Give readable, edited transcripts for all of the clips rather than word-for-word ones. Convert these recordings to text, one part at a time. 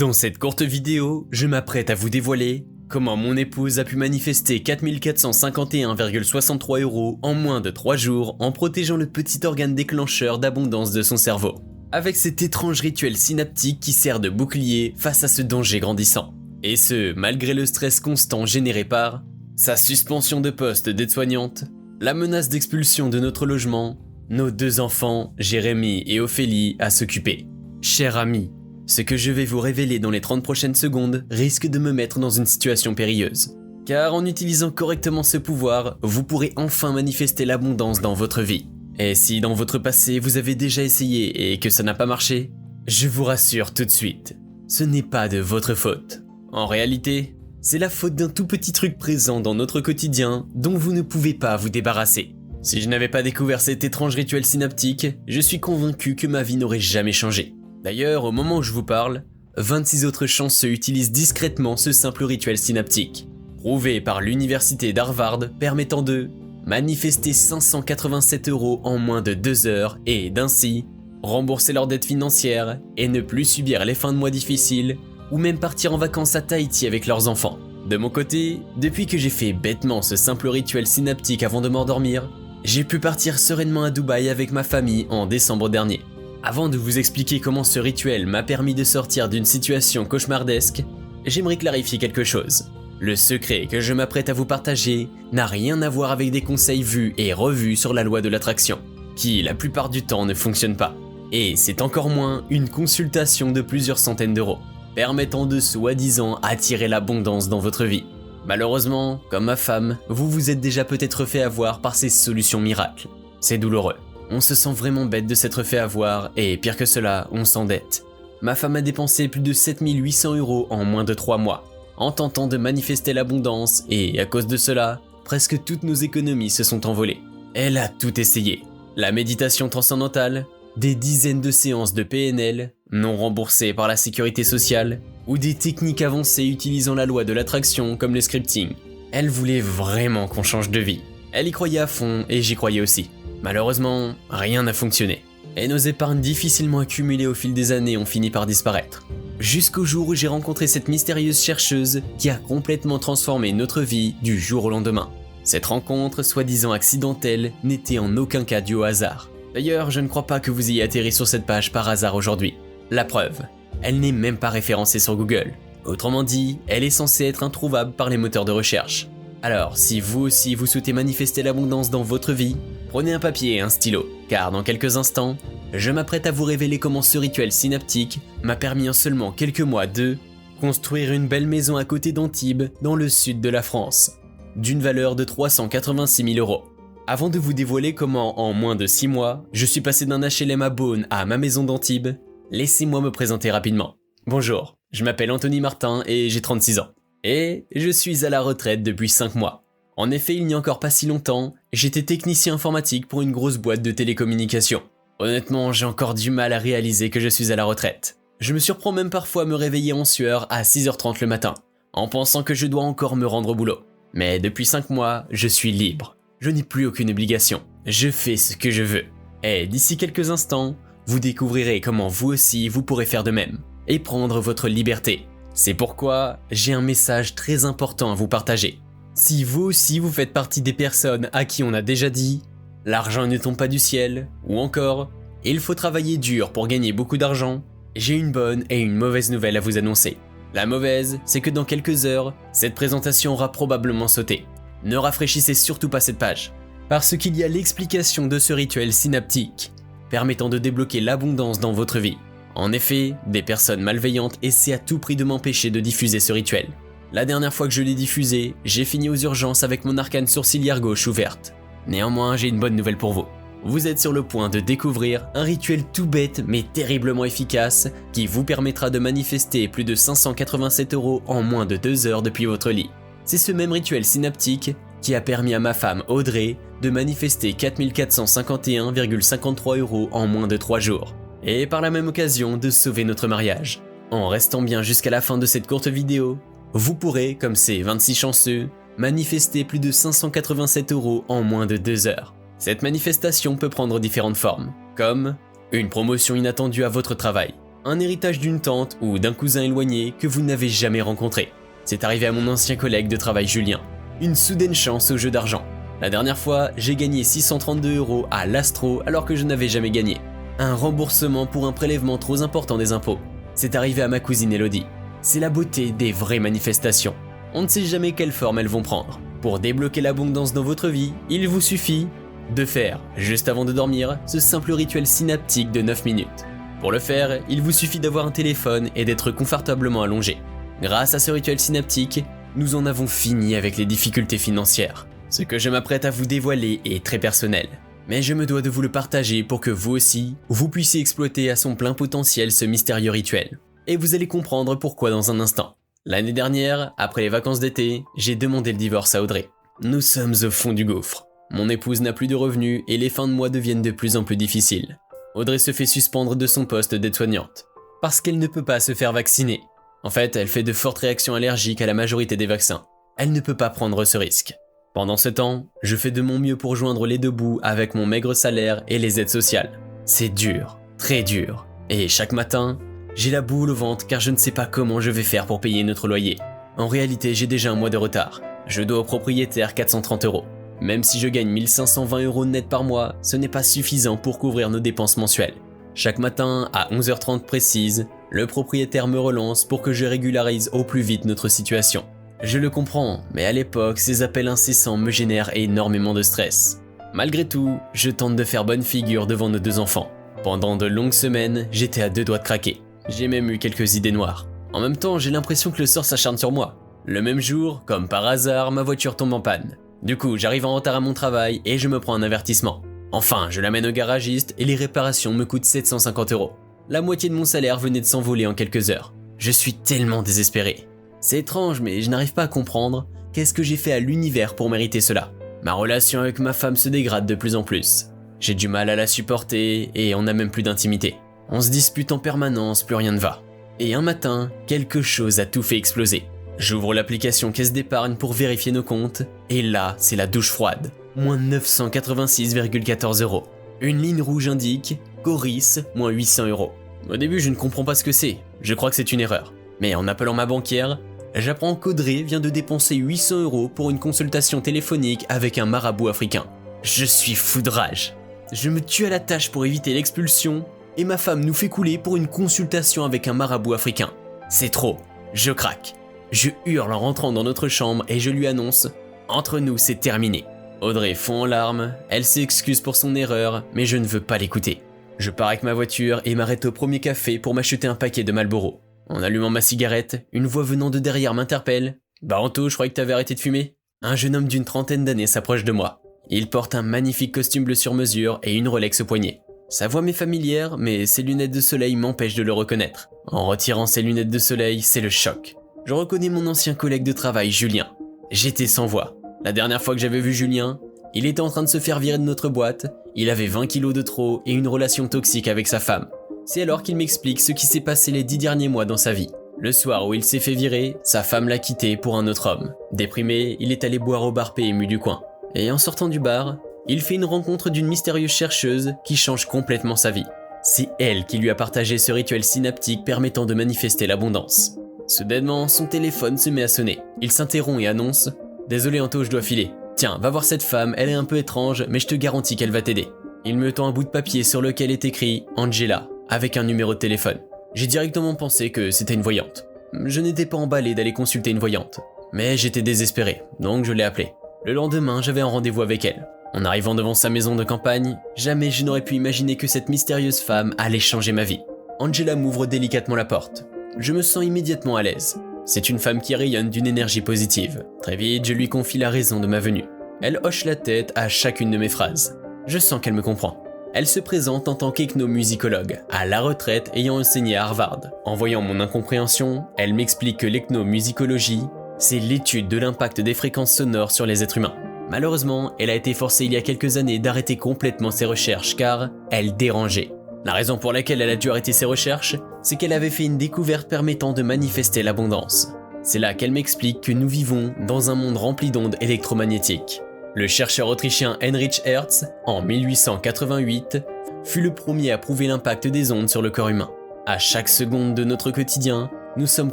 Dans cette courte vidéo, je m'apprête à vous dévoiler comment mon épouse a pu manifester 4 451,63 € en moins de 3 jours en protégeant le petit organe déclencheur d'abondance de son cerveau. Avec cet étrange rituel synaptique qui sert de bouclier face à ce danger grandissant. Et ce, malgré le stress constant généré par sa suspension de poste d'aide-soignante, la menace d'expulsion de notre logement, nos 2 enfants, Jérémy et Ophélie, à s'occuper. Cher ami, ce que je vais vous révéler dans les 30 prochaines secondes risque de me mettre dans une situation périlleuse. Car en utilisant correctement ce pouvoir, vous pourrez enfin manifester l'abondance dans votre vie. Et si dans votre passé vous avez déjà essayé et que ça n'a pas marché, je vous rassure tout de suite, ce n'est pas de votre faute. En réalité, c'est la faute d'un tout petit truc présent dans notre quotidien dont vous ne pouvez pas vous débarrasser. Si je n'avais pas découvert cet étrange rituel synaptique, je suis convaincu que ma vie n'aurait jamais changé. D'ailleurs, au moment où je vous parle, 26 autres chanceux utilisent discrètement ce simple rituel synaptique, prouvé par l'université d'Harvard permettant de manifester 587 € en moins de 2 heures et d'ainsi rembourser leurs dettes financières et ne plus subir les fins de mois difficiles ou même partir en vacances à Tahiti avec leurs enfants. De mon côté, depuis que j'ai fait bêtement ce simple rituel synaptique avant de m'endormir, j'ai pu partir sereinement à Dubaï avec ma famille en décembre dernier. Avant de vous expliquer comment ce rituel m'a permis de sortir d'une situation cauchemardesque, j'aimerais clarifier quelque chose. Le secret que je m'apprête à vous partager n'a rien à voir avec des conseils vus et revus sur la loi de l'attraction, qui la plupart du temps ne fonctionne pas. Et c'est encore moins une consultation de plusieurs centaines d'euros, permettant de soi-disant attirer l'abondance dans votre vie. Malheureusement, comme ma femme, vous vous êtes déjà peut-être fait avoir par ces solutions miracles. C'est douloureux. On se sent vraiment bête de s'être fait avoir et pire que cela, on s'endette. Ma femme a dépensé plus de 7 800 € en moins de 3 mois, en tentant de manifester l'abondance et à cause de cela, presque toutes nos économies se sont envolées. Elle a tout essayé. La méditation transcendantale, des dizaines de séances de PNL, non remboursées par la sécurité sociale, ou des techniques avancées utilisant la loi de l'attraction comme le scripting. Elle voulait vraiment qu'on change de vie. Elle y croyait à fond et j'y croyais aussi. Malheureusement, rien n'a fonctionné. Et nos épargnes difficilement accumulées au fil des années ont fini par disparaître. Jusqu'au jour où j'ai rencontré cette mystérieuse chercheuse qui a complètement transformé notre vie du jour au lendemain. Cette rencontre, soi-disant accidentelle, n'était en aucun cas due au hasard. D'ailleurs, je ne crois pas que vous ayez atterri sur cette page par hasard aujourd'hui. La preuve, elle n'est même pas référencée sur Google. Autrement dit, elle est censée être introuvable par les moteurs de recherche. Alors, si vous aussi vous souhaitez manifester l'abondance dans votre vie, prenez un papier et un stylo, car dans quelques instants, je m'apprête à vous révéler comment ce rituel synaptique m'a permis en seulement quelques mois de construire une belle maison à côté d'Antibes, dans le sud de la France, d'une valeur de 386 000 €. Avant de vous dévoiler comment, en moins de 6 mois, je suis passé d'un HLM à Beaune à ma maison d'Antibes, laissez-moi me présenter rapidement. Bonjour, je m'appelle Anthony Martin et j'ai 36 ans. Et je suis à la retraite depuis 5 mois. En effet, il n'y a encore pas si longtemps, j'étais technicien informatique pour une grosse boîte de télécommunications. Honnêtement, j'ai encore du mal à réaliser que je suis à la retraite. Je me surprends même parfois à me réveiller en sueur à 6h30 le matin, en pensant que je dois encore me rendre au boulot. Mais depuis 5 mois, je suis libre. Je n'ai plus aucune obligation. Je fais ce que je veux. Et d'ici quelques instants, vous découvrirez comment vous aussi vous pourrez faire de même, et prendre votre liberté. C'est pourquoi j'ai un message très important à vous partager. Si vous aussi vous faites partie des personnes à qui on a déjà dit « l'argent ne tombe pas du ciel » ou encore « il faut travailler dur pour gagner beaucoup d'argent », j'ai une bonne et une mauvaise nouvelle à vous annoncer. La mauvaise, c'est que dans quelques heures, cette présentation aura probablement sauté. Ne rafraîchissez surtout pas cette page, parce qu'il y a l'explication de ce rituel synaptique, permettant de débloquer l'abondance dans votre vie. En effet, des personnes malveillantes essaient à tout prix de m'empêcher de diffuser ce rituel. La dernière fois que je l'ai diffusé, j'ai fini aux urgences avec mon arcane sourcilière gauche ouverte. Néanmoins, j'ai une bonne nouvelle pour vous. Vous êtes sur le point de découvrir un rituel tout bête mais terriblement efficace qui vous permettra de manifester plus de 587 € en moins de 2 heures depuis votre lit. C'est ce même rituel synaptique qui a permis à ma femme Audrey de manifester 4 451,53 € en moins de 3 jours. Et par la même occasion de sauver notre mariage. En restant bien jusqu'à la fin de cette courte vidéo, vous pourrez, comme ces 26 chanceux, manifester plus de 587 € en moins de 2 heures. Cette manifestation peut prendre différentes formes, comme une promotion inattendue à votre travail, un héritage d'une tante ou d'un cousin éloigné que vous n'avez jamais rencontré. C'est arrivé à mon ancien collègue de travail Julien. Une soudaine chance au jeu d'argent. La dernière fois, j'ai gagné 632 € à l'Astro alors que je n'avais jamais gagné. Un remboursement pour un prélèvement trop important des impôts. C'est arrivé à ma cousine Elodie. C'est la beauté des vraies manifestations. On ne sait jamais quelle forme elles vont prendre. Pour débloquer l'abondance dans votre vie, il vous suffit de faire, juste avant de dormir, ce simple rituel synaptique de 9 minutes. Pour le faire, il vous suffit d'avoir un téléphone et d'être confortablement allongé. Grâce à ce rituel synaptique, nous en avons fini avec les difficultés financières. Ce que je m'apprête à vous dévoiler est très personnel, mais je me dois de vous le partager pour que vous aussi, vous puissiez exploiter à son plein potentiel ce mystérieux rituel. Et vous allez comprendre pourquoi dans un instant. L'année dernière, après les vacances d'été, j'ai demandé le divorce à Audrey. Nous sommes au fond du gouffre. Mon épouse n'a plus de revenus et les fins de mois deviennent de plus en plus difficiles. Audrey se fait suspendre de son poste d'aide-soignante, parce qu'elle ne peut pas se faire vacciner. En fait, elle fait de fortes réactions allergiques à la majorité des vaccins. Elle ne peut pas prendre ce risque. Pendant ce temps, je fais de mon mieux pour joindre les deux bouts avec mon maigre salaire et les aides sociales. C'est dur, très dur. Et chaque matin, j'ai la boule au ventre car je ne sais pas comment je vais faire pour payer notre loyer. En réalité, j'ai déjà un mois de retard. Je dois au propriétaire 430 €. Même si je gagne 1520 € net par mois, ce n'est pas suffisant pour couvrir nos dépenses mensuelles. Chaque matin, à 11h30 précise, le propriétaire me relance pour que je régularise au plus vite notre situation. Je le comprends, mais à l'époque, ces appels incessants me génèrent énormément de stress. Malgré tout, je tente de faire bonne figure devant nos deux enfants. Pendant de longues semaines, j'étais à deux doigts de craquer. J'ai même eu quelques idées noires. En même temps, j'ai l'impression que le sort s'acharne sur moi. Le même jour, comme par hasard, ma voiture tombe en panne. Du coup, j'arrive en retard à mon travail et je me prends un avertissement. Enfin, je l'amène au garagiste et les réparations me coûtent 750 €. La moitié de mon salaire venait de s'envoler en quelques heures. Je suis tellement désespéré. C'est étrange, mais je n'arrive pas à comprendre qu'est-ce que j'ai fait à l'univers pour mériter cela. Ma relation avec ma femme se dégrade de plus en plus. J'ai du mal à la supporter et on n'a même plus d'intimité. On se dispute en permanence, plus rien ne va. Et un matin, quelque chose a tout fait exploser. J'ouvre l'application caisse d'épargne pour vérifier nos comptes, et là, c'est la douche froide. Moins 986,14 €. Une ligne rouge indique Coris, moins 800 €. Au début, je ne comprends pas ce que c'est. Je crois que c'est une erreur. Mais en appelant ma banquière, j'apprends qu'Audrey vient de dépenser 800 € pour une consultation téléphonique avec un marabout africain. Je suis fou de rage. Je me tue à la tâche pour éviter l'expulsion, et ma femme nous fait couler pour une consultation avec un marabout africain. C'est trop. Je craque. Je hurle en rentrant dans notre chambre et je lui annonce « Entre nous, c'est terminé ». Audrey fond en larmes, elle s'excuse pour son erreur, mais je ne veux pas l'écouter. Je pars avec ma voiture et m'arrête au premier café pour m'acheter un paquet de Marlboro. En allumant ma cigarette, une voix venant de derrière m'interpelle. « Bah Anto, je croyais que t'avais arrêté de fumer ?» Un jeune homme d'une trentaine d'années s'approche de moi. Il porte un magnifique costume bleu sur mesure et une Rolex au poignet. Sa voix m'est familière, mais ses lunettes de soleil m'empêchent de le reconnaître. En retirant ses lunettes de soleil, c'est le choc. Je reconnais mon ancien collègue de travail, Julien. J'étais sans voix. La dernière fois que j'avais vu Julien, il était en train de se faire virer de notre boîte, il avait 20 kilos de trop et une relation toxique avec sa femme. C'est alors qu'il m'explique ce qui s'est passé les 10 derniers mois dans sa vie. Le soir où il s'est fait virer, sa femme l'a quitté pour un autre homme. Déprimé, il est allé boire au bar PMU du coin. Et en sortant du bar, il fait une rencontre d'une mystérieuse chercheuse qui change complètement sa vie. C'est elle qui lui a partagé ce rituel synaptique permettant de manifester l'abondance. Soudainement, son téléphone se met à sonner. Il s'interrompt et annonce « Désolé Anto, je dois filer. Tiens, va voir cette femme, elle est un peu étrange, mais je te garantis qu'elle va t'aider. » Il me tend un bout de papier sur lequel est écrit « Angela » avec un numéro de téléphone. J'ai directement pensé que c'était une voyante. Je n'étais pas emballé d'aller consulter une voyante, mais j'étais désespéré, donc je l'ai appelée. Le lendemain, j'avais un rendez-vous avec elle. En arrivant devant sa maison de campagne, jamais je n'aurais pu imaginer que cette mystérieuse femme allait changer ma vie. Angela m'ouvre délicatement la porte. Je me sens immédiatement à l'aise. C'est une femme qui rayonne d'une énergie positive. Très vite, je lui confie la raison de ma venue. Elle hoche la tête à chacune de mes phrases. Je sens qu'elle me comprend. Elle se présente en tant qu'ethnomusicologue, à la retraite ayant enseigné à Harvard. En voyant mon incompréhension, elle m'explique que l'ethnomusicologie, c'est l'étude de l'impact des fréquences sonores sur les êtres humains. Malheureusement, elle a été forcée il y a quelques années d'arrêter complètement ses recherches car elle dérangeait. La raison pour laquelle elle a dû arrêter ses recherches, c'est qu'elle avait fait une découverte permettant de manifester l'abondance. C'est là qu'elle m'explique que nous vivons dans un monde rempli d'ondes électromagnétiques. Le chercheur autrichien Heinrich Hertz, en 1888, fut le premier à prouver l'impact des ondes sur le corps humain. À chaque seconde de notre quotidien, nous sommes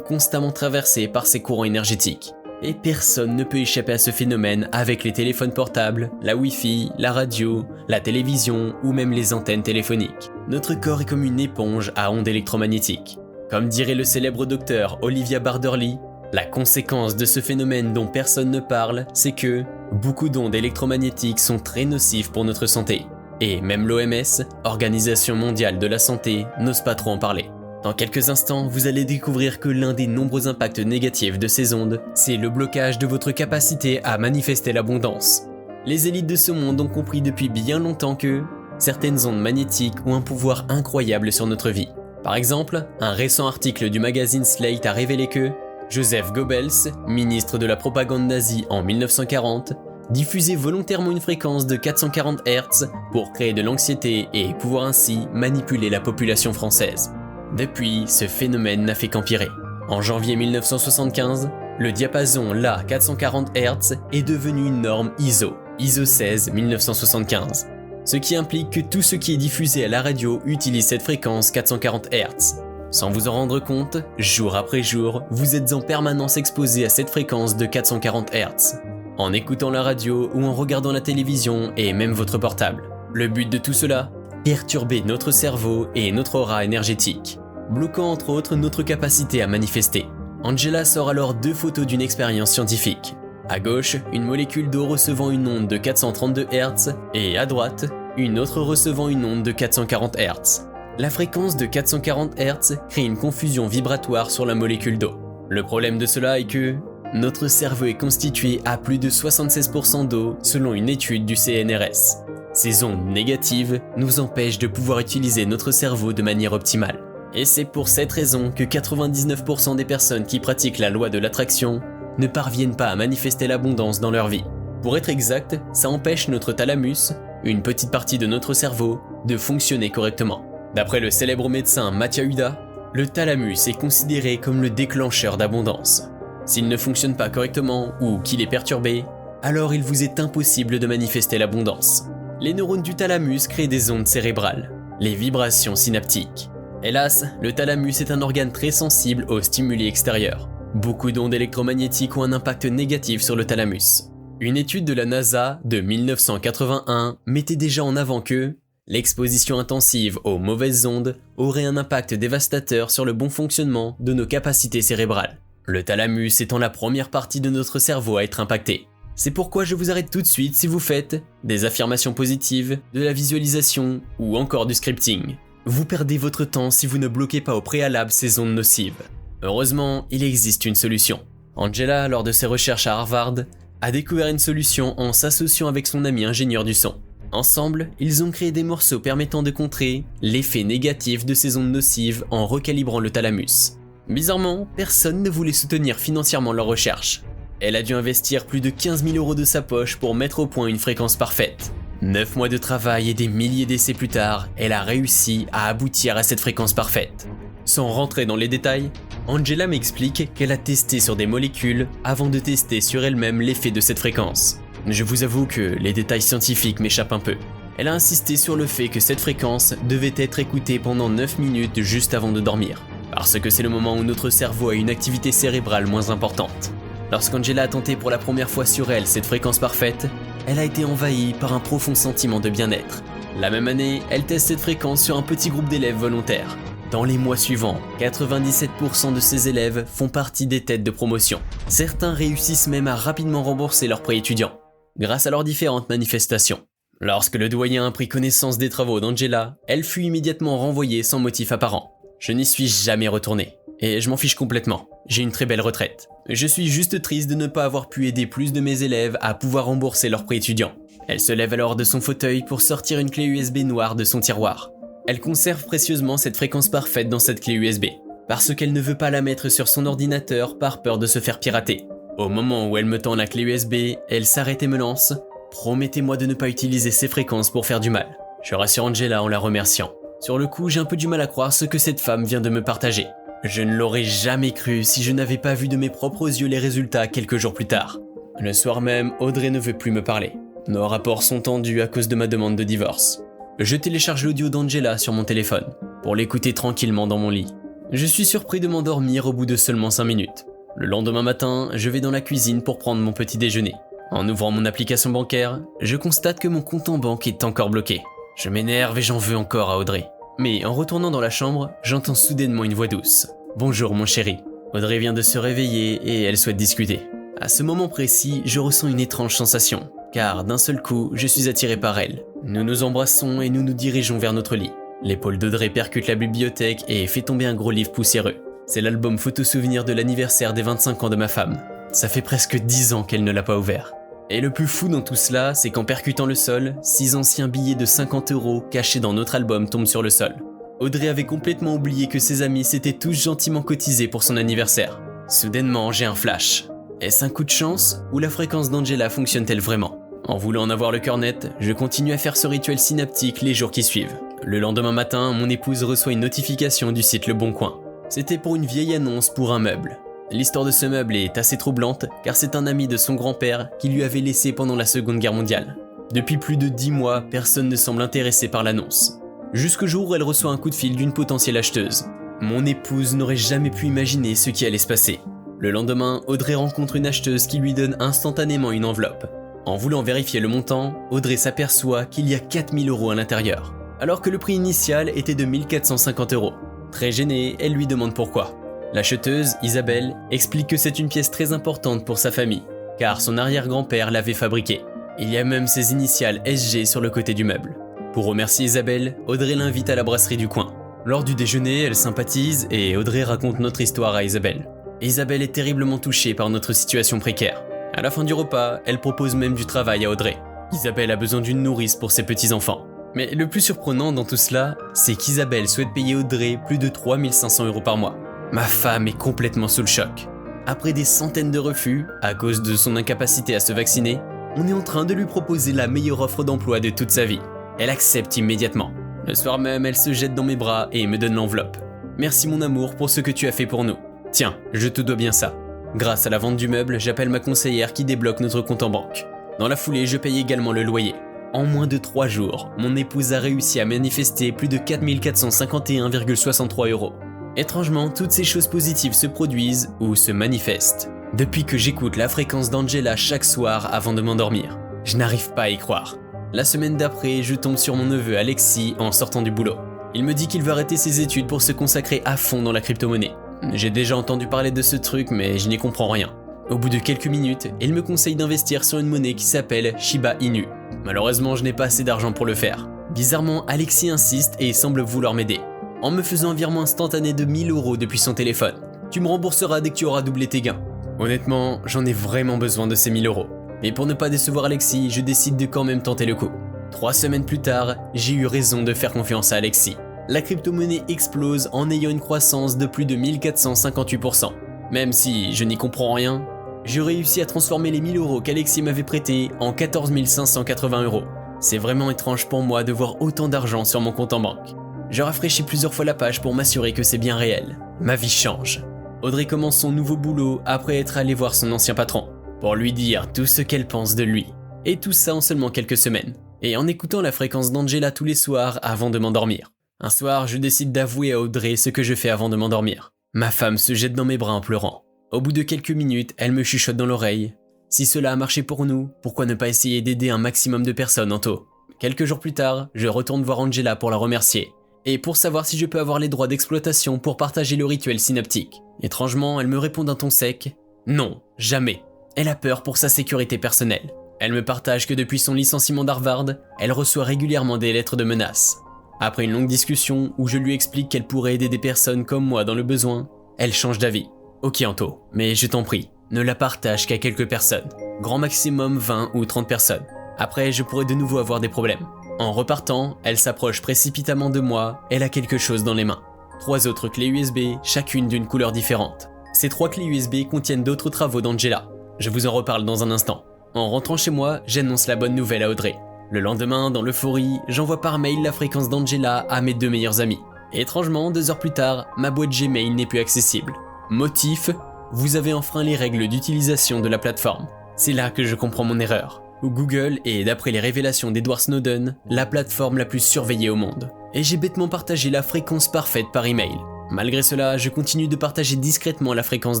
constamment traversés par ces courants énergétiques. Et personne ne peut échapper à ce phénomène avec les téléphones portables, la Wi-Fi, la radio, la télévision ou même les antennes téléphoniques. Notre corps est comme une éponge à ondes électromagnétiques. Comme dirait le célèbre docteur Olivia Barderly, la conséquence de ce phénomène dont personne ne parle, c'est que beaucoup d'ondes électromagnétiques sont très nocives pour notre santé. Et même l'OMS, Organisation mondiale de la santé, n'ose pas trop en parler. Dans quelques instants, vous allez découvrir que l'un des nombreux impacts négatifs de ces ondes, c'est le blocage de votre capacité à manifester l'abondance. Les élites de ce monde ont compris depuis bien longtemps que certaines ondes magnétiques ont un pouvoir incroyable sur notre vie. Par exemple, un récent article du magazine Slate a révélé que Joseph Goebbels, ministre de la propagande nazie en 1940, diffusait volontairement une fréquence de 440 Hz pour créer de l'anxiété et pouvoir ainsi manipuler la population française. Depuis, ce phénomène n'a fait qu'empirer. En janvier 1975, le diapason La 440 Hz est devenu une norme ISO 16 1975. Ce qui implique que tout ce qui est diffusé à la radio utilise cette fréquence 440 Hz. Sans vous en rendre compte, jour après jour, vous êtes en permanence exposé à cette fréquence de 440 Hz. En écoutant la radio ou en regardant la télévision et même votre portable. Le but de tout cela ? Perturber notre cerveau et notre aura énergétique, bloquant entre autres notre capacité à manifester. Angela sort alors 2 photos d'une expérience scientifique. À gauche, une molécule d'eau recevant une onde de 432 Hz et à droite, une autre recevant une onde de 440 Hz. La fréquence de 440 Hz crée une confusion vibratoire sur la molécule d'eau. Le problème de cela est que notre cerveau est constitué à plus de 76% d'eau selon une étude du CNRS. Ces ondes négatives nous empêchent de pouvoir utiliser notre cerveau de manière optimale. Et c'est pour cette raison que 99% des personnes qui pratiquent la loi de l'attraction ne parviennent pas à manifester l'abondance dans leur vie. Pour être exact, ça empêche notre thalamus, une petite partie de notre cerveau, de fonctionner correctement. D'après le célèbre médecin Mathieu Huda, le thalamus est considéré comme le déclencheur d'abondance. S'il ne fonctionne pas correctement ou qu'il est perturbé, alors il vous est impossible de manifester l'abondance. Les neurones du thalamus créent des ondes cérébrales, les vibrations synaptiques. Hélas, le thalamus est un organe très sensible aux stimuli extérieurs. Beaucoup d'ondes électromagnétiques ont un impact négatif sur le thalamus. Une étude de la NASA de 1981 mettait déjà en avant que l'exposition intensive aux mauvaises ondes aurait un impact dévastateur sur le bon fonctionnement de nos capacités cérébrales. Le thalamus étant la première partie de notre cerveau à être impactée. C'est pourquoi je vous arrête tout de suite si vous faites des affirmations positives, de la visualisation ou encore du scripting. Vous perdez votre temps si vous ne bloquez pas au préalable ces ondes nocives. Heureusement, il existe une solution. Angela, lors de ses recherches à Harvard, a découvert une solution en s'associant avec son ami ingénieur du son. Ensemble, ils ont créé des morceaux permettant de contrer l'effet négatif de ces ondes nocives en recalibrant le thalamus. Bizarrement, personne ne voulait soutenir financièrement leurs recherches. Elle a dû investir plus de 15 000 € de sa poche pour mettre au point une fréquence parfaite. 9 mois de travail et des milliers d'essais plus tard, elle a réussi à aboutir à cette fréquence parfaite. Sans rentrer dans les détails, Angela m'explique qu'elle a testé sur des molécules avant de tester sur elle-même l'effet de cette fréquence. Je vous avoue que les détails scientifiques m'échappent un peu. Elle a insisté sur le fait que cette fréquence devait être écoutée pendant 9 minutes juste avant de dormir, parce que c'est le moment où notre cerveau a une activité cérébrale moins importante. Lorsqu'Angela a tenté pour la première fois sur elle cette fréquence parfaite, elle a été envahie par un profond sentiment de bien-être. La même année, elle teste cette fréquence sur un petit groupe d'élèves volontaires. Dans les mois suivants, 97% de ces élèves font partie des têtes de promotion. Certains réussissent même à rapidement rembourser leurs prêts étudiants, grâce à leurs différentes manifestations. Lorsque le doyen a pris connaissance des travaux d'Angela, elle fut immédiatement renvoyée sans motif apparent. Je n'y suis jamais retourné, et je m'en fiche complètement. J'ai une très belle retraite. Je suis juste triste de ne pas avoir pu aider plus de mes élèves à pouvoir rembourser leurs prêts étudiants. Elle se lève alors de son fauteuil pour sortir une clé USB noire de son tiroir. Elle conserve précieusement cette fréquence parfaite dans cette clé USB, parce qu'elle ne veut pas la mettre sur son ordinateur par peur de se faire pirater. Au moment où elle me tend la clé USB, elle s'arrête et me lance « Promettez-moi de ne pas utiliser ces fréquences pour faire du mal ». Je rassure Angela en la remerciant. Sur le coup, j'ai un peu du mal à croire ce que cette femme vient de me partager. Je ne l'aurais jamais cru si je n'avais pas vu de mes propres yeux les résultats quelques jours plus tard. Le soir même, Audrey ne veut plus me parler. Nos rapports sont tendus à cause de ma demande de divorce. Je télécharge l'audio d'Angela sur mon téléphone. pour l'écouter tranquillement dans mon lit. Je suis surpris de m'endormir au bout de seulement 5 minutes. Le lendemain matin, je vais dans la cuisine pour prendre mon petit déjeuner. En ouvrant mon application bancaire, je constate que mon compte en banque est encore bloqué. Je m'énerve et j'en veux encore à Audrey. Mais en retournant dans la chambre, j'entends soudainement une voix douce. « Bonjour mon chéri ». Audrey vient de se réveiller et elle souhaite discuter. À ce moment précis, je ressens une étrange sensation, car d'un seul coup, je suis attiré par elle. Nous nous embrassons et nous nous dirigeons vers notre lit. L'épaule d'Audrey percute la bibliothèque et fait tomber un gros livre poussiéreux. C'est l'album photo-souvenir de l'anniversaire des 25 ans de ma femme. Ça fait presque 10 ans qu'elle ne l'a pas ouvert. Et le plus fou dans tout cela, c'est qu'en percutant le sol, 6 anciens billets de 50 € cachés dans notre album tombent sur le sol. Audrey avait complètement oublié que ses amis s'étaient tous gentiment cotisés pour son anniversaire. Soudainement, j'ai un flash. Est-ce un coup de chance ou la fréquence d'Angela fonctionne-t-elle vraiment? En voulant en avoir le cœur net, je continue à faire ce rituel synaptique les jours qui suivent. Le lendemain matin, mon épouse reçoit une notification du site Le Bon Coin. C'était pour une vieille annonce pour un meuble. L'histoire de ce meuble est assez troublante car c'est un ami de son grand-père qui lui avait laissé pendant la Seconde Guerre mondiale. Depuis plus de 10 mois, personne ne semble intéressé par l'annonce. Jusqu'au jour où elle reçoit un coup de fil d'une potentielle acheteuse. Mon épouse n'aurait jamais pu imaginer ce qui allait se passer. Le lendemain, Audrey rencontre une acheteuse qui lui donne instantanément une enveloppe. En voulant vérifier le montant, Audrey s'aperçoit qu'il y a 4000 € à l'intérieur, alors que le prix initial était de 1450 €. Très gênée, elle lui demande pourquoi. L'acheteuse, Isabelle, explique que c'est une pièce très importante pour sa famille, car son arrière-grand-père l'avait fabriquée. Il y a même ses initiales SG sur le côté du meuble. Pour remercier Isabelle, Audrey l'invite à la brasserie du coin. Lors du déjeuner, elle sympathise et Audrey raconte notre histoire à Isabelle. Isabelle est terriblement touchée par notre situation précaire. À la fin du repas, elle propose même du travail à Audrey. Isabelle a besoin d'une nourrice pour ses petits-enfants. Mais le plus surprenant dans tout cela, c'est qu'Isabelle souhaite payer Audrey plus de 3500 € par mois. Ma femme est complètement sous le choc. Après des centaines de refus, à cause de son incapacité à se vacciner, on est en train de lui proposer la meilleure offre d'emploi de toute sa vie. Elle accepte immédiatement. Le soir même, elle se jette dans mes bras et me donne l'enveloppe. Merci mon amour pour ce que tu as fait pour nous. Tiens, je te dois bien ça. Grâce à la vente du meuble, j'appelle ma conseillère qui débloque notre compte en banque. Dans la foulée, je paye également le loyer. En moins de 3 jours, mon épouse a réussi à manifester plus de 4451,63 €. Étrangement, toutes ces choses positives se produisent ou se manifestent depuis que j'écoute la fréquence d'Angela chaque soir avant de m'endormir. Je n'arrive pas à y croire. La semaine d'après, je tombe sur mon neveu Alexis en sortant du boulot. Il me dit qu'il veut arrêter ses études pour se consacrer à fond dans la crypto-monnaie. J'ai déjà entendu parler de ce truc mais je n'y comprends rien. Au bout de quelques minutes, il me conseille d'investir sur une monnaie qui s'appelle Shiba Inu. Malheureusement, je n'ai pas assez d'argent pour le faire. Bizarrement, Alexis insiste et semble vouloir m'aider. En me faisant un virement instantané de 1000 € depuis son téléphone. Tu me rembourseras dès que tu auras doublé tes gains. Honnêtement, j'en ai vraiment besoin de ces 1000 €. Mais pour ne pas décevoir Alexis, je décide de quand même tenter le coup. 3 semaines plus tard, j'ai eu raison de faire confiance à Alexis. La crypto-monnaie explose en ayant une croissance de plus de 1458%. Même si je n'y comprends rien, j'ai réussi à transformer les 1000 € qu'Alexis m'avait prêtés en 14 580 €. C'est vraiment étrange pour moi de voir autant d'argent sur mon compte en banque. Je rafraîchis plusieurs fois la page pour m'assurer que c'est bien réel. Ma vie change. Audrey commence son nouveau boulot après être allée voir son ancien patron, pour lui dire tout ce qu'elle pense de lui. Et tout ça en seulement quelques semaines. Et en écoutant la fréquence d'Angela tous les soirs avant de m'endormir. Un soir, je décide d'avouer à Audrey ce que je fais avant de m'endormir. Ma femme se jette dans mes bras en pleurant. Au bout de quelques minutes, elle me chuchote dans l'oreille. Si cela a marché pour nous, pourquoi ne pas essayer d'aider un maximum de personnes, Anto? Quelques jours plus tard, je retourne voir Angela pour la remercier. Et pour savoir si je peux avoir les droits d'exploitation pour partager le rituel synaptique. Étrangement, elle me répond d'un ton sec. Non, jamais. Elle a peur pour sa sécurité personnelle. Elle me partage que depuis son licenciement d'Harvard, elle reçoit régulièrement des lettres de menaces. Après une longue discussion où je lui explique qu'elle pourrait aider des personnes comme moi dans le besoin, elle change d'avis. Ok Anto, mais je t'en prie, ne la partage qu'à quelques personnes. Grand maximum 20 ou 30 personnes. Après, je pourrais de nouveau avoir des problèmes. En repartant, elle s'approche précipitamment de moi, elle a quelque chose dans les mains. 3 autres clés USB, chacune d'une couleur différente. Ces 3 clés USB contiennent d'autres travaux d'Angela. Je vous en reparle dans un instant. En rentrant chez moi, j'annonce la bonne nouvelle à Audrey. Le lendemain, dans l'euphorie, j'envoie par mail la fréquence d'Angela à mes 2 meilleurs amis. Et étrangement, 2 heures plus tard, ma boîte Gmail n'est plus accessible. Motif, vous avez enfreint les règles d'utilisation de la plateforme. C'est là que je comprends mon erreur. où Google est, d'après les révélations d'Edward Snowden, la plateforme la plus surveillée au monde. Et j'ai bêtement partagé la fréquence parfaite par email. Malgré cela, je continue de partager discrètement la fréquence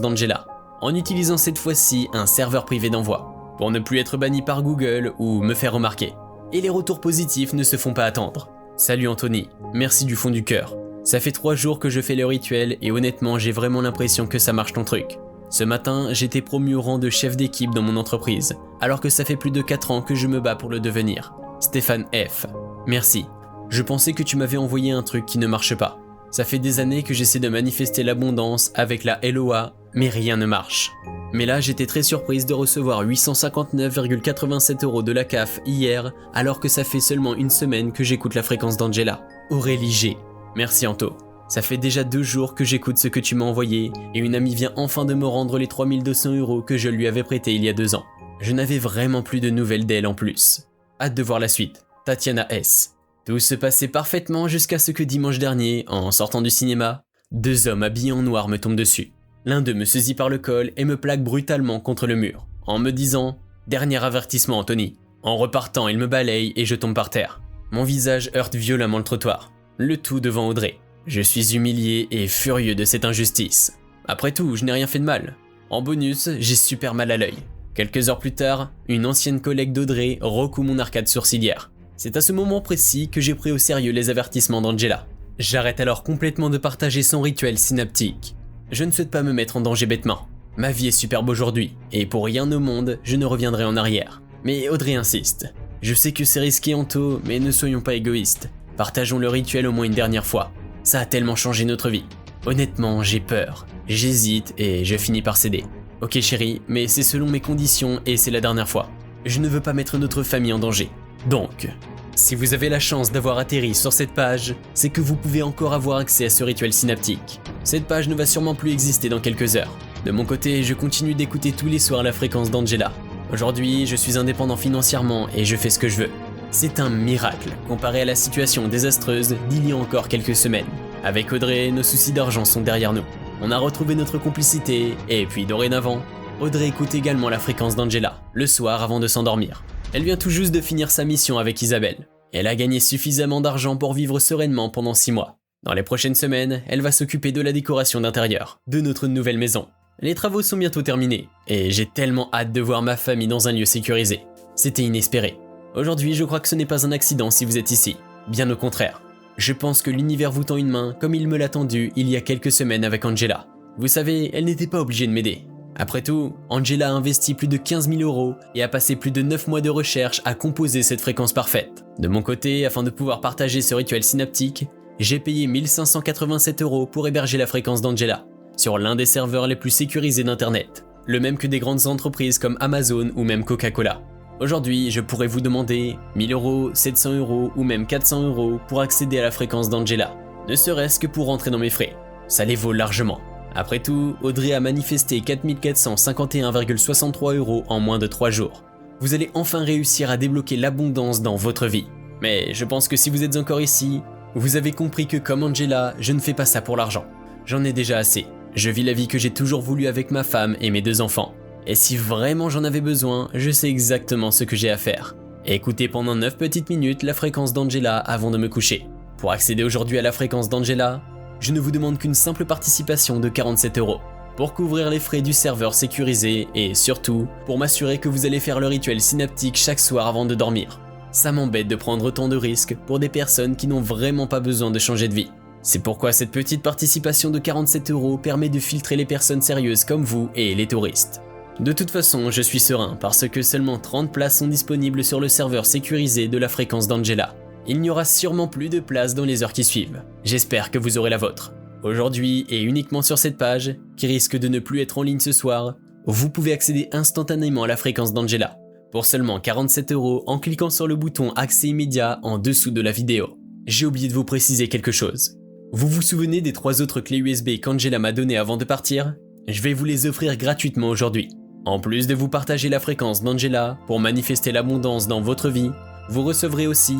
d'Angela, en utilisant cette fois-ci un serveur privé d'envoi, pour ne plus être banni par Google ou me faire remarquer. Et les retours positifs ne se font pas attendre. Salut Anthony, merci du fond du cœur. Ça fait 3 jours que je fais le rituel et honnêtement j'ai vraiment l'impression que ça marche ton truc. Ce matin, j'étais promu au rang de chef d'équipe dans mon entreprise, alors que ça fait plus de 4 ans que je me bats pour le devenir. Stéphane F. Merci. Je pensais que tu m'avais envoyé un truc qui ne marche pas. Ça fait des années que j'essaie de manifester l'abondance avec la LOA, mais rien ne marche. Mais là, j'étais très surprise de recevoir 859,87 € de la CAF hier, alors que ça fait seulement une semaine que j'écoute la fréquence d'Angela. Aurélie G. Merci Anto. Ça fait déjà 2 jours que j'écoute ce que tu m'as envoyé, et une amie vient enfin de me rendre les 3200 € que je lui avais prêtés il y a 2 ans. Je n'avais vraiment plus de nouvelles d'elle en plus. Hâte de voir la suite. Tatiana S. Tout se passait parfaitement jusqu'à ce que dimanche dernier, en sortant du cinéma, 2 hommes habillés en noir me tombent dessus. L'un d'eux me saisit par le col et me plaque brutalement contre le mur, en me disant « Dernier avertissement Anthony ». En repartant, il me balaye et je tombe par terre. Mon visage heurte violemment le trottoir, le tout devant Audrey. Je suis humilié et furieux de cette injustice. Après tout, je n'ai rien fait de mal. En bonus, j'ai super mal à l'œil. Quelques heures plus tard, une ancienne collègue d'Audrey recoue mon arcade sourcilière. C'est à ce moment précis que j'ai pris au sérieux les avertissements d'Angela. J'arrête alors complètement de partager son rituel synaptique. Je ne souhaite pas me mettre en danger bêtement. Ma vie est superbe aujourd'hui, et pour rien au monde, je ne reviendrai en arrière. Mais Audrey insiste. Je sais que c'est risqué Anto, mais ne soyons pas égoïstes. Partageons le rituel au moins une dernière fois. Ça a tellement changé notre vie. Honnêtement, j'ai peur. J'hésite et je finis par céder. Ok chérie, mais c'est selon mes conditions et c'est la dernière fois. Je ne veux pas mettre notre famille en danger. Donc, si vous avez la chance d'avoir atterri sur cette page, c'est que vous pouvez encore avoir accès à ce rituel synaptique. Cette page ne va sûrement plus exister dans quelques heures. De mon côté, je continue d'écouter tous les soirs la fréquence d'Angela. Aujourd'hui, je suis indépendant financièrement et je fais ce que je veux. C'est un miracle comparé à la situation désastreuse d'il y a encore quelques semaines. Avec Audrey, nos soucis d'argent sont derrière nous. On a retrouvé notre complicité et puis dorénavant, Audrey écoute également la fréquence d'Angela, le soir avant de s'endormir. Elle vient tout juste de finir sa mission avec Isabelle. Elle a gagné suffisamment d'argent pour vivre sereinement pendant 6 mois. Dans les prochaines semaines, elle va s'occuper de la décoration d'intérieur, de notre nouvelle maison. Les travaux sont bientôt terminés, et j'ai tellement hâte de voir ma famille dans un lieu sécurisé. C'était inespéré. Aujourd'hui, je crois que ce n'est pas un accident si vous êtes ici. Bien au contraire. Je pense que l'univers vous tend une main comme il me l'a tendu il y a quelques semaines avec Angela. Vous savez, elle n'était pas obligée de m'aider. Après tout, Angela a investi plus de 15 000 € et a passé plus de 9 mois de recherche à composer cette fréquence parfaite. De mon côté, afin de pouvoir partager ce rituel synaptique, j'ai payé 1587 € pour héberger la fréquence d'Angela, sur l'un des serveurs les plus sécurisés d'internet, le même que des grandes entreprises comme Amazon ou même Coca-Cola. Aujourd'hui, je pourrais vous demander 1000 €, 700 € ou même 400 € pour accéder à la fréquence d'Angela, ne serait-ce que pour rentrer dans mes frais. Ça les vaut largement. Après tout, Audrey a manifesté 4451,63 € en moins de 3 jours. Vous allez enfin réussir à débloquer l'abondance dans votre vie. Mais je pense que si vous êtes encore ici, vous avez compris que comme Angela, je ne fais pas ça pour l'argent. J'en ai déjà assez. Je vis la vie que j'ai toujours voulu avec ma femme et mes 2 enfants. Et si vraiment j'en avais besoin, je sais exactement ce que j'ai à faire. Écoutez pendant 9 petites minutes la fréquence d'Angela avant de me coucher. Pour accéder aujourd'hui à la fréquence d'Angela, je ne vous demande qu'une simple participation de 47 € pour couvrir les frais du serveur sécurisé et surtout pour m'assurer que vous allez faire le rituel synaptique chaque soir avant de dormir. Ça m'embête de prendre autant de risques pour des personnes qui n'ont vraiment pas besoin de changer de vie. C'est pourquoi cette petite participation de 47 € permet de filtrer les personnes sérieuses comme vous et les touristes. De toute façon, je suis serein parce que seulement 30 places sont disponibles sur le serveur sécurisé de la fréquence d'Angela. Il n'y aura sûrement plus de place dans les heures qui suivent. J'espère que vous aurez la vôtre. Aujourd'hui, et uniquement sur cette page, qui risque de ne plus être en ligne ce soir, vous pouvez accéder instantanément à la fréquence d'Angela, pour seulement 47 € en cliquant sur le bouton accès immédiat en dessous de la vidéo. J'ai oublié de vous préciser quelque chose. Vous vous souvenez des 3 autres clés USB qu'Angela m'a données avant de partir? Je vais vous les offrir gratuitement aujourd'hui. En plus de vous partager la fréquence d'Angela pour manifester l'abondance dans votre vie, vous recevrez aussi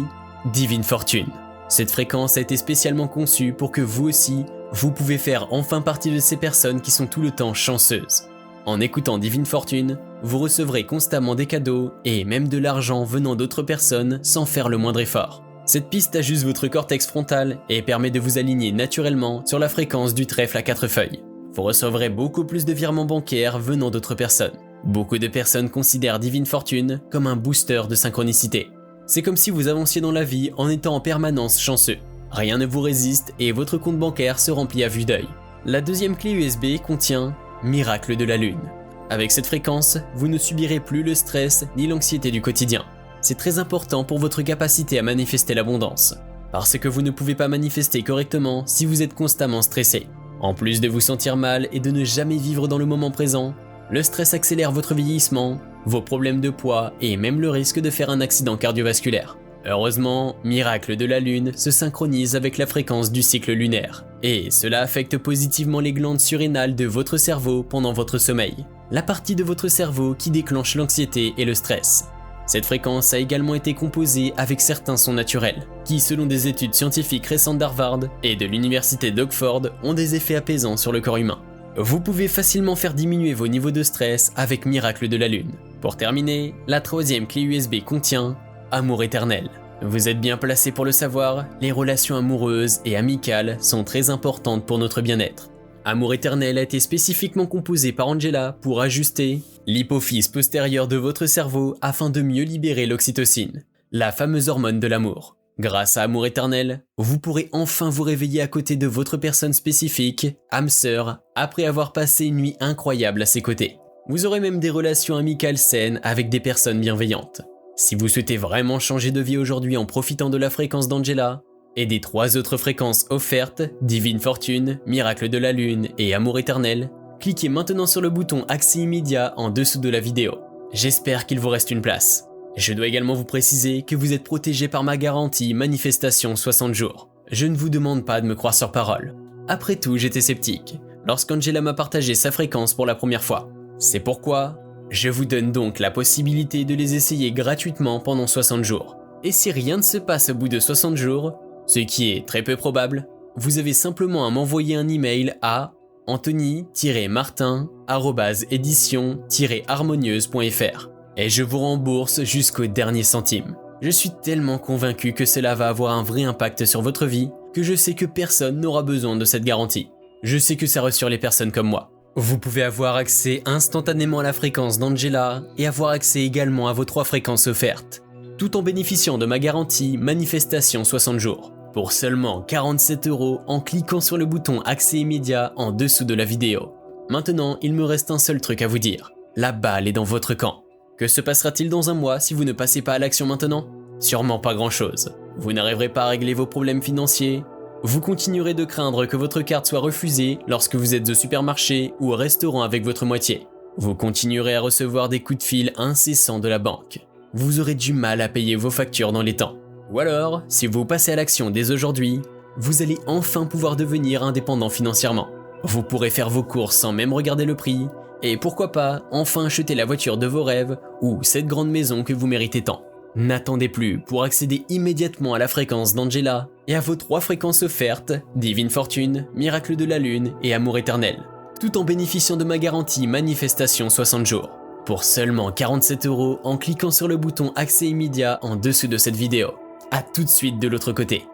Divine Fortune. Cette fréquence a été spécialement conçue pour que vous aussi, vous pouvez faire enfin partie de ces personnes qui sont tout le temps chanceuses. En écoutant Divine Fortune, vous recevrez constamment des cadeaux et même de l'argent venant d'autres personnes sans faire le moindre effort. Cette piste ajuste votre cortex frontal et permet de vous aligner naturellement sur la fréquence du trèfle à 4 feuilles. Vous recevrez beaucoup plus de virements bancaires venant d'autres personnes. Beaucoup de personnes considèrent Divine Fortune comme un booster de synchronicité. C'est comme si vous avanciez dans la vie en étant en permanence chanceux. Rien ne vous résiste et votre compte bancaire se remplit à vue d'œil. La deuxième clé USB contient Miracle de la Lune. Avec cette fréquence, vous ne subirez plus le stress ni l'anxiété du quotidien. C'est très important pour votre capacité à manifester l'abondance, parce que vous ne pouvez pas manifester correctement si vous êtes constamment stressé. En plus de vous sentir mal et de ne jamais vivre dans le moment présent, le stress accélère votre vieillissement, vos problèmes de poids et même le risque de faire un accident cardiovasculaire. Heureusement, Miracle de la Lune se synchronise avec la fréquence du cycle lunaire, et cela affecte positivement les glandes surrénales de votre cerveau pendant votre sommeil, la partie de votre cerveau qui déclenche l'anxiété et le stress. Cette fréquence a également été composée avec certains sons naturels, qui selon des études scientifiques récentes d'Harvard et de l'université d'Oxford ont des effets apaisants sur le corps humain. Vous pouvez facilement faire diminuer vos niveaux de stress avec Miracle de la Lune. Pour terminer, la troisième clé USB contient Amour éternel. Vous êtes bien placé pour le savoir, les relations amoureuses et amicales sont très importantes pour notre bien-être. Amour éternel a été spécifiquement composé par Angela pour ajuster l'hypophyse postérieure de votre cerveau afin de mieux libérer l'oxytocine, la fameuse hormone de l'amour. Grâce à Amour éternel, vous pourrez enfin vous réveiller à côté de votre personne spécifique, âme sœur, après avoir passé une nuit incroyable à ses côtés. Vous aurez même des relations amicales saines avec des personnes bienveillantes. Si vous souhaitez vraiment changer de vie aujourd'hui en profitant de la fréquence d'Angela, et des 3 autres fréquences offertes, Divine Fortune, Miracle de la Lune et Amour éternel, cliquez maintenant sur le bouton Accès immédiat en dessous de la vidéo. J'espère qu'il vous reste une place. Je dois également vous préciser que vous êtes protégé par ma garantie Manifestation 60 jours. Je ne vous demande pas de me croire sur parole. Après tout, j'étais sceptique lorsqu'Angela m'a partagé sa fréquence pour la première fois. C'est pourquoi je vous donne donc la possibilité de les essayer gratuitement pendant 60 jours. Et si rien ne se passe au bout de 60 jours, ce qui est très peu probable, vous avez simplement à m'envoyer un email à anthony-martin@édition-harmonieuse.fr et je vous rembourse jusqu'au dernier centime. Je suis tellement convaincu que cela va avoir un vrai impact sur votre vie que je sais que personne n'aura besoin de cette garantie. Je sais que ça rassure les personnes comme moi. Vous pouvez avoir accès instantanément à la fréquence d'Angela et avoir accès également à vos 3 fréquences offertes, tout en bénéficiant de ma garantie Manifestation 60 jours. Pour seulement 47 € en cliquant sur le bouton Accès immédiat en dessous de la vidéo. Maintenant, il me reste un seul truc à vous dire. La balle est dans votre camp. Que se passera-t-il dans un mois si vous ne passez pas à l'action maintenant? Sûrement pas grand-chose. Vous n'arriverez pas à régler vos problèmes financiers. Vous continuerez de craindre que votre carte soit refusée lorsque vous êtes au supermarché ou au restaurant avec votre moitié. Vous continuerez à recevoir des coups de fil incessants de la banque. Vous aurez du mal à payer vos factures dans les temps. Ou alors, si vous passez à l'action dès aujourd'hui, vous allez enfin pouvoir devenir indépendant financièrement. Vous pourrez faire vos courses sans même regarder le prix, et pourquoi pas enfin acheter la voiture de vos rêves ou cette grande maison que vous méritez tant. N'attendez plus pour accéder immédiatement à la fréquence d'Angela et à vos 3 fréquences offertes, Divine Fortune, Miracle de la Lune et Amour éternel, tout en bénéficiant de ma garantie Manifestation 60 jours. Pour seulement 47 € en cliquant sur le bouton Accès immédiat en dessous de cette vidéo. A tout de suite de l'autre côté.